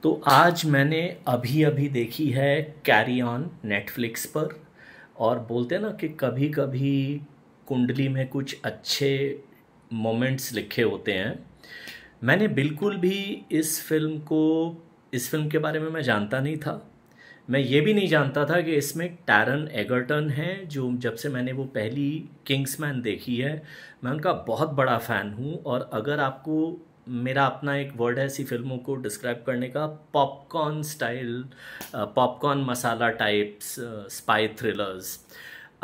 तो आज मैंने अभी अभी देखी है कैरी ऑन नेटफ्लिक्स पर। और बोलते हैं ना कि कभी कभी कुंडली में कुछ अच्छे मोमेंट्स लिखे होते हैं। मैंने बिल्कुल भी इस फिल्म के बारे में मैं जानता नहीं था। मैं ये भी नहीं जानता था कि इसमें टैरन एगर्टन है, जो जब से मैंने वो पहली किंग्समैन देखी है मैं उनका बहुत बड़ा फ़ैन हूँ। और अगर आपको मेरा अपना एक वर्ड है ऐसी फिल्मों को डिस्क्राइब करने का, पॉपकॉर्न स्टाइल, पॉपकॉर्न मसाला टाइप्स स्पाई थ्रिलर्स।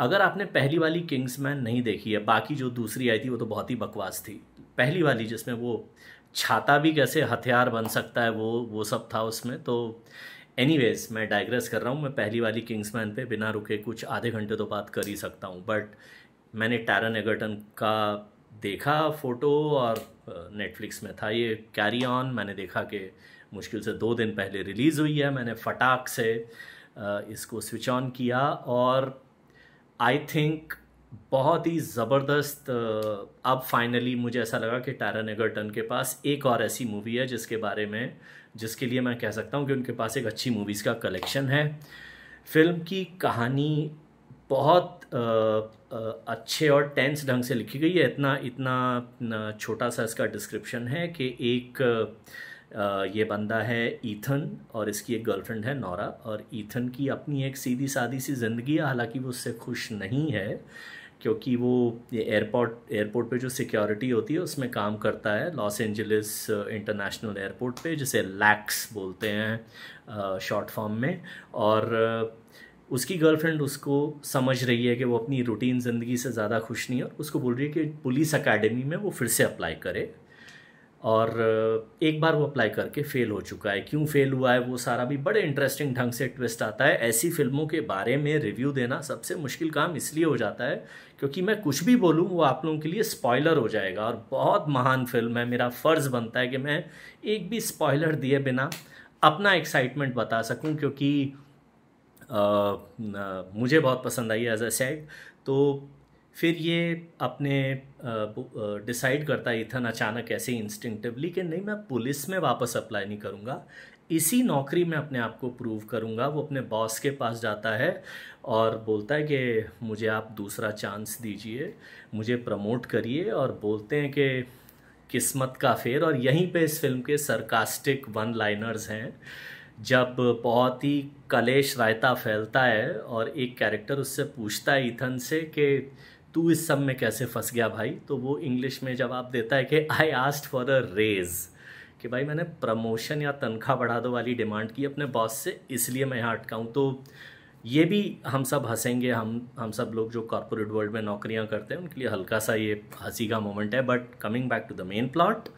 अगर आपने पहली वाली किंग्समैन नहीं देखी है, बाकी जो दूसरी आई थी वो तो बहुत ही बकवास थी। पहली वाली जिसमें वो छाता भी कैसे हथियार बन सकता है, वो सब था उसमें। तो एनीवेज मैं डाइग्रेस कर रहा हूँ। मैं पहली वाली किंग्समैन पे बिना रुके कुछ आधे घंटे तो बात कर ही सकता हूँ। बट मैंने टैरन एगर्टन का देखा फ़ोटो, और नेटफ्लिक्स में था ये कैरी ऑन। मैंने देखा कि मुश्किल से 2 दिन पहले रिलीज़ हुई है। मैंने फटाक से इसको स्विच ऑन किया, और आई थिंक बहुत ही ज़बरदस्त। अब फाइनली मुझे ऐसा लगा कि टैरन एगर्टन के पास एक और ऐसी मूवी है जिसके लिए मैं कह सकता हूँ कि उनके पास एक अच्छी मूवीज़ का कलेक्शन है। फिल्म की कहानी बहुत अच्छे और टेंस ढंग से लिखी गई है। इतना इतना छोटा सा इसका डिस्क्रिप्शन है कि ये बंदा है ईथन, और इसकी एक गर्लफ्रेंड है नोरा। और ईथन की अपनी एक सीधी सादी सी ज़िंदगी है, हालांकि वो उससे खुश नहीं है, क्योंकि वो ये एयरपोर्ट पे जो सिक्योरिटी होती है उसमें काम करता है, लॉस एंजलिस इंटरनेशनल एयरपोर्ट पे, जिसे लैक्स बोलते हैं शॉर्ट फॉर्म में। और उसकी गर्लफ्रेंड उसको समझ रही है कि वो अपनी रूटीन ज़िंदगी से ज़्यादा खुश नहीं है, और उसको बोल रही है कि पुलिस एकेडमी में वो फिर से अप्लाई करे। और एक बार वो अप्लाई करके फ़ेल हो चुका है। क्यों फ़ेल हुआ है वो सारा भी बड़े इंटरेस्टिंग ढंग से ट्विस्ट आता है। ऐसी फिल्मों के बारे में रिव्यू देना सबसे मुश्किल काम इसलिए हो जाता है क्योंकि मैं कुछ भी बोलूँ वो आप लोगों के लिए स्पॉइलर हो जाएगा। और बहुत महान फिल्म है, मेरा फ़र्ज़ बनता है कि मैं एक भी स्पॉइलर दिए बिना अपना एक्साइटमेंट बता सकूं, क्योंकि मुझे बहुत पसंद आई एज अ सेड। तो फिर ये अपने डिसाइड करता है इथन अचानक ऐसे इंस्टिंक्टिवली कि नहीं, मैं पुलिस में वापस अप्लाई नहीं करूँगा, इसी नौकरी में अपने आप को प्रूव करूँगा। वो अपने बॉस के पास जाता है और बोलता है कि मुझे आप दूसरा चांस दीजिए, मुझे प्रमोट करिए। और बोलते हैं कि किस्मत का फेर। और यहीं पे इस फिल्म के सरकास्टिक वन लाइनर्स हैं, जब बहुत ही कलेश रायता फैलता है और एक कैरेक्टर उससे पूछता है ईथन से कि तू इस सब में कैसे फंस गया भाई। तो वो इंग्लिश में जवाब देता है कि I asked for a raise, कि भाई मैंने प्रमोशन या तनख्वाह बढ़ा दो वाली डिमांड की अपने बॉस से, इसलिए मैं यहाँ अटका हूँ। तो ये भी हम सब हंसेंगे, हम सब लोग जो कॉर्पोरेट वर्ल्ड में नौकरियाँ करते हैं उनके लिए हल्का सा ये हंसी का मोमेंट है। But coming back to the main plot,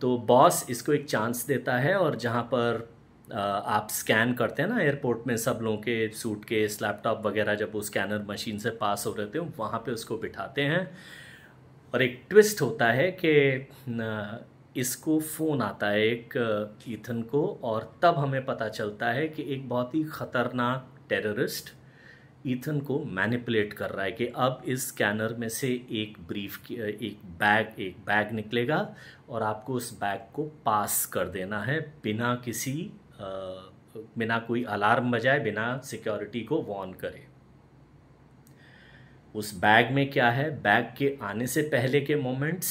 तो बॉस इसको एक चांस देता है, और जहाँ पर आप स्कैन करते हैं ना एयरपोर्ट में सब लोगों के सूटकेस लैपटॉप वगैरह, जब वो स्कैनर मशीन से पास हो रहे थे वहाँ पे उसको बिठाते हैं। और एक ट्विस्ट होता है कि इसको फ़ोन आता है एक ईथन को, और तब हमें पता चलता है कि एक बहुत ही ख़तरनाक टेररिस्ट ईथन को मैनिपुलेट कर रहा है कि अब इस स्कैनर में से एक बैग निकलेगा, और आपको उस बैग को पास कर देना है बिना कोई अलार्म बजाए, बिना सिक्योरिटी को वार्न करे। उस बैग में क्या है, बैग के आने से पहले के मोमेंट्स,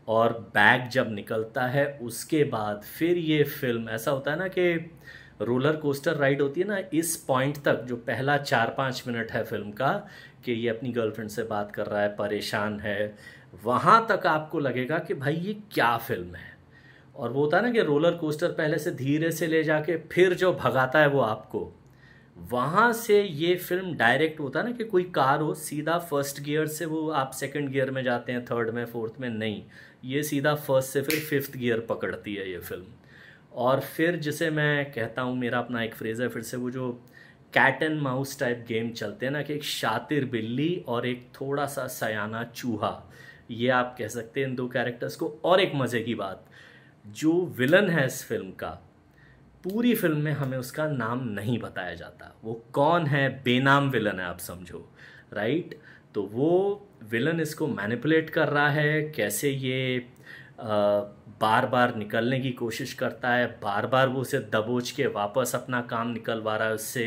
और बैग जब निकलता है उसके बाद। फिर ये फिल्म ऐसा होता है ना कि रोलर कोस्टर राइड होती है ना, इस पॉइंट तक जो पहला 4-5 मिनट है फिल्म का, कि ये अपनी गर्लफ्रेंड से बात कर रहा है, परेशान है, वहाँ तक आपको लगेगा कि भाई ये क्या फिल्म है। और वो होता है ना कि रोलर कोस्टर पहले से धीरे से ले जाके फिर जो भगाता है वो आपको, वहाँ से ये फिल्म डायरेक्ट होता है ना कि कोई कार हो, सीधा फर्स्ट गियर से वो आप सेकंड गियर में जाते हैं, थर्ड में, फोर्थ में, नहीं, ये सीधा फर्स्ट से फिर फिफ्थ गियर पकड़ती है ये फिल्म। और फिर जिसे मैं कहता हूँ, मेरा अपना एक फ्रेज़ है, फिर से वो जो cat and mouse type game चलते हैं ना, कि एक शातिर बिल्ली और एक थोड़ा सा सयाना चूहा, ये आप कह सकते हैं इन 2 कैरेक्टर्स को। और एक मज़े की बात, जो विलन है इस फिल्म का, पूरी फिल्म में हमें उसका नाम नहीं बताया जाता। वो कौन है, बेनाम विलन है, आप समझो, राइट। तो वो विलन इसको मैनिपुलेट कर रहा है, कैसे ये बार बार निकलने की कोशिश करता है, बार बार वो उसे दबोच के वापस अपना काम निकलवा रहा है उससे।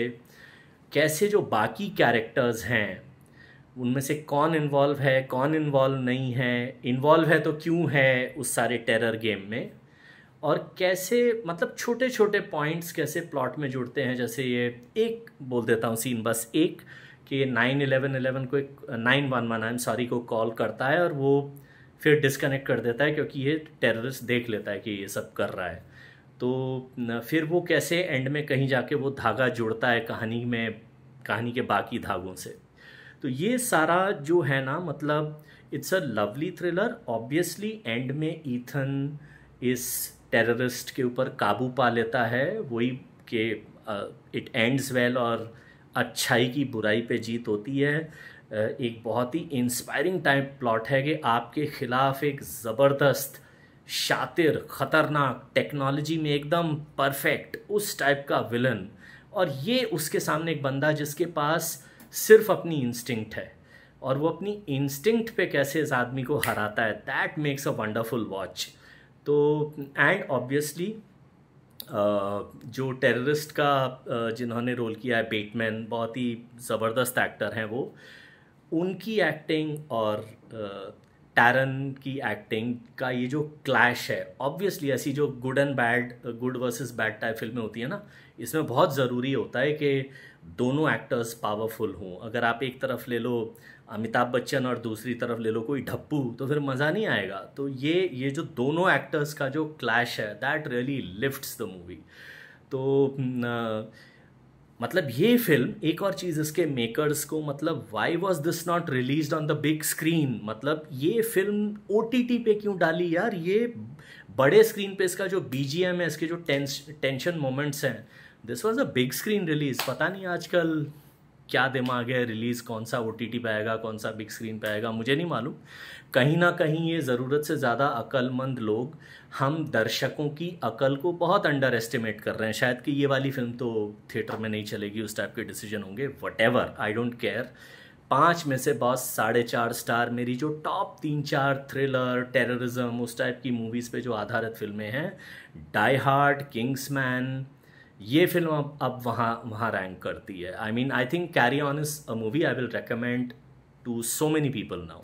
कैसे जो बाकी कैरेक्टर्स हैं उनमें से कौन इन्वॉल्व है, कौन इन्वॉल्व नहीं है, इन्वॉल्व है तो क्यों है उस सारे टेरर गेम में, और कैसे मतलब छोटे छोटे पॉइंट्स कैसे प्लॉट में जुड़ते हैं। जैसे ये एक बोल देता हूँ सीन, बस एक, कि 9/11 को एक 911 आई एम सॉरी को कॉल करता है और वो फिर डिस्कनेक्ट कर देता है क्योंकि ये टेररिस्ट देख लेता है कि ये सब कर रहा है। तो फिर वो कैसे एंड में कहीं जाके वो धागा जुड़ता है कहानी में, कहानी के बाकी धागों से। तो ये सारा जो है ना, मतलब it's a lovely thriller. Obviously and में ईथन इस टेररिस्ट के ऊपर काबू पा लेता है, वही कि इट एंड्स वेल और अच्छाई की बुराई पे जीत होती है। एक बहुत ही इंस्पायरिंग टाइप प्लॉट है कि आपके खिलाफ एक ज़बरदस्त, शातिर, ख़तरनाक, टेक्नोलॉजी में एकदम परफेक्ट उस टाइप का विलन, और ये उसके सामने एक बंदा जिसके पास सिर्फ अपनी इंस्टिंक्ट है, और वो अपनी इंस्टिंक्ट पे कैसे इस आदमी को हराता है, that makes a wonderful watch. तो एंड ऑब्वियसली जो टेररिस्ट का जिन्होंने रोल किया है बेटमैन, बहुत ही ज़बरदस्त एक्टर हैं वो, उनकी एक्टिंग और टैरन की एक्टिंग का ये जो क्लैश है, ऑब्वियसली ऐसी जो good and bad, good versus bad type फिल्में होती हैं ना, इसमें बहुत ज़रूरी होता है कि दोनों एक्टर्स पावरफुल हों। अगर आप एक तरफ ले लो अमिताभ बच्चन और दूसरी तरफ ले लो कोई ढप्पू, तो फिर मज़ा नहीं आएगा। तो ये जो दोनों एक्टर्स का जो क्लैश है, that really lifts the movie. तो मतलब ये फिल्म, एक और चीज़ इसके मेकर्स को, मतलब why was this not released on the big screen, मतलब ये फिल्म OTT पे क्यों डाली यार। ये बड़े स्क्रीन पे इसका जो BGM है, इसके जो टेंशन मोमेंट्स हैं, this was a big screen release. पता नहीं आजकल क्या दिमाग है, रिलीज़ कौन सा OTT पे आएगा, कौन सा बिग स्क्रीन पे आएगा, मुझे नहीं मालूम। कहीं ना कहीं ये ज़रूरत से ज़्यादा अक्लमंद लोग हम दर्शकों की अकल को बहुत अंडर एस्टिमेट कर रहे हैं। शायद कि ये वाली फिल्म तो थिएटर में नहीं चलेगी, उस टाइप के डिसीजन होंगे, whatever, I don't care. 5 में से बस 4.5 स्टार मेरी जो टॉप 3-4 थ्रिलर, टेररिज्म, उस टाइप की मूवीज़ पे जो आधारित फिल्में हैं, डाई हार्ड, किंग्समैन, ये फिल्म अब वहाँ वहाँ रैंक करती है। I mean I think carry on is a movie I will recommend to so many people now.